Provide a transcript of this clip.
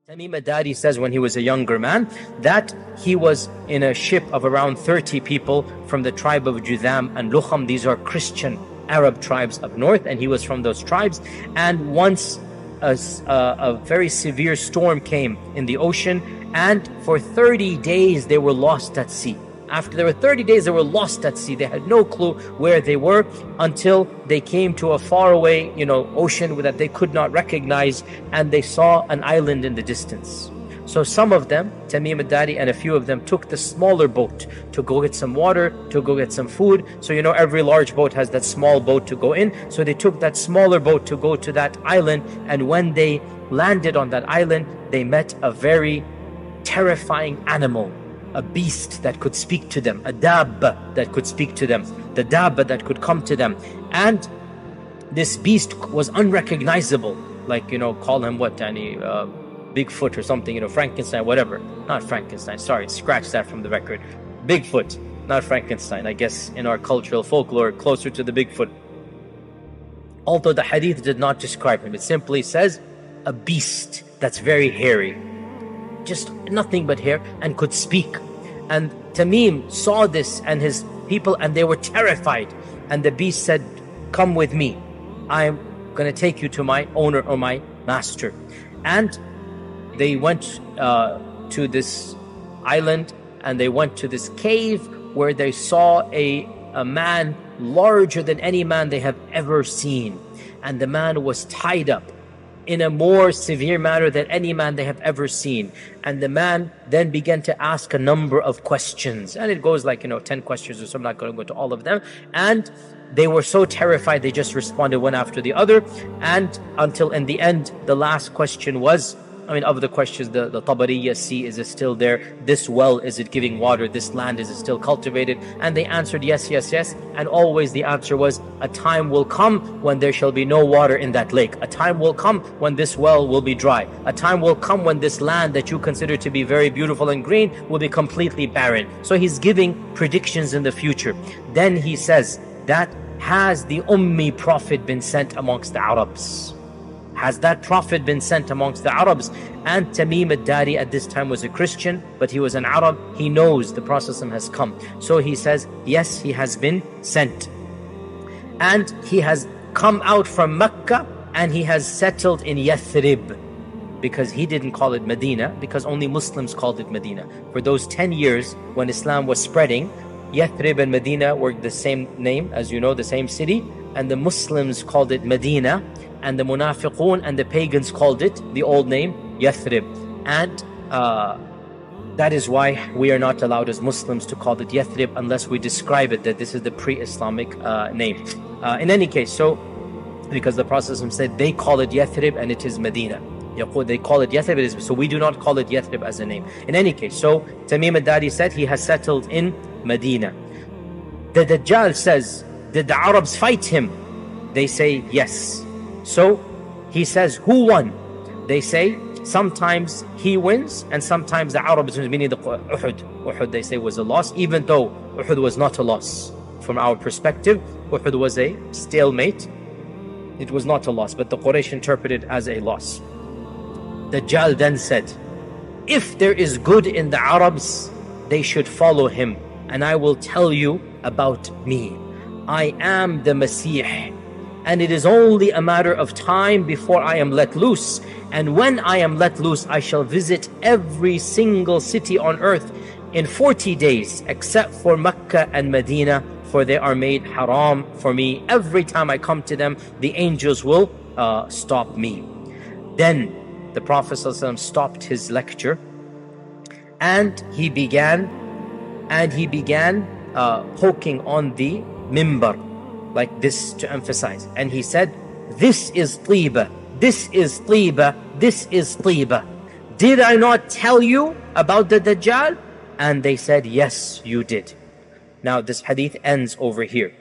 Tamim ad-Dari says when he was a younger man that he was in a ship of around 30 people from the tribe of Judham and Lukham. These are Christian Arab tribes up north, and he was from those tribes. And once a very severe storm came in the ocean, and for 30 days they were lost at sea. After there were 30 days, they were lost at sea. They had no clue where they were until they came to a faraway, ocean that they could not recognize, and they saw an island in the distance. So some of them, Tamim ad-Dari and a few of them, took the smaller boat to go get some water, to go get some food. So every large boat has that small boat to go in. So they took that smaller boat to go to that island, and when they landed on that island, they met a very terrifying animal. A beast that could speak to them, a dabba that could speak to them, the dabba that could come to them. And this beast was unrecognizable, like, call him what, Bigfoot or something, Frankenstein, whatever. Not Frankenstein, sorry, scratch that from the record. Bigfoot, not Frankenstein. I guess in our cultural folklore, closer to the Bigfoot. Although the hadith did not describe him, it simply says a beast that's very hairy, just nothing but hair, and could speak. And Tamim saw this and his people, and they were terrified. And the beast said, "Come with me. I'm going to take you to my owner or my master." And they went to this island, and they went to this cave where they saw a man larger than any man they have ever seen. And the man was tied up in a more severe manner than any man they have ever seen. And the man then began to ask a number of questions. And it goes like, 10 questions or so. I'm not going to go to all of them. And they were so terrified, they just responded one after the other. And until in the end, the last question was, of the questions, the Tabariya Sea, is it still there? This well, is it giving water? This land, is it still cultivated? And they answered yes, yes, yes. And always the answer was, a time will come when there shall be no water in that lake. A time will come when this well will be dry. A time will come when this land that you consider to be very beautiful and green will be completely barren. So he's giving predictions in the future. Then he says, that has the Ummi Prophet been sent amongst the Arabs? Has that Prophet been sent amongst the Arabs? And Tamim ad-Dari at this time was a Christian, but he was an Arab. He knows the Prophet has come. So he says, yes, he has been sent. And he has come out from Mecca, and he has settled in Yathrib. Because he didn't call it Medina, because only Muslims called it Medina. For those 10 years when Islam was spreading, Yathrib and Medina were the same name, as you know, the same city. And the Muslims called it Medina, and the Munafiqun and the pagans called it the old name Yathrib. And that is why we are not allowed as Muslims to call it Yathrib unless we describe it that this is the pre-Islamic name. In any case, so because the Prophet said they call it Yathrib and it is Medina. They call it Yathrib, so we do not call it Yathrib as a name. In any case, so Tamim ad-Dari said he has settled in Medina. The Dajjal says, did the Arabs fight him? They say yes. So he says, who won? They say sometimes he wins and sometimes the Arabs wins, meaning the Uhud. Uhud, they say, was a loss, even though Uhud was not a loss. From our perspective, Uhud was a stalemate. It was not a loss, but the Quraysh interpreted it as a loss. Dajjal then said, if there is good in the Arabs, they should follow him. And I will tell you about me. I am the Masih. And it is only a matter of time before I am let loose. And when I am let loose, I shall visit every single city on earth in 40 days, except for Mecca and Medina, for they are made haram for me. Every time I come to them, the angels will stop me. Then the Prophet ﷺ stopped his lecture, and he began poking on the mimbar, like this, to emphasize. And he said, this is Tiba, this is Tiba, this is Tiba. Did I not tell you about the Dajjal? And they said, yes, you did. Now this hadith ends over here.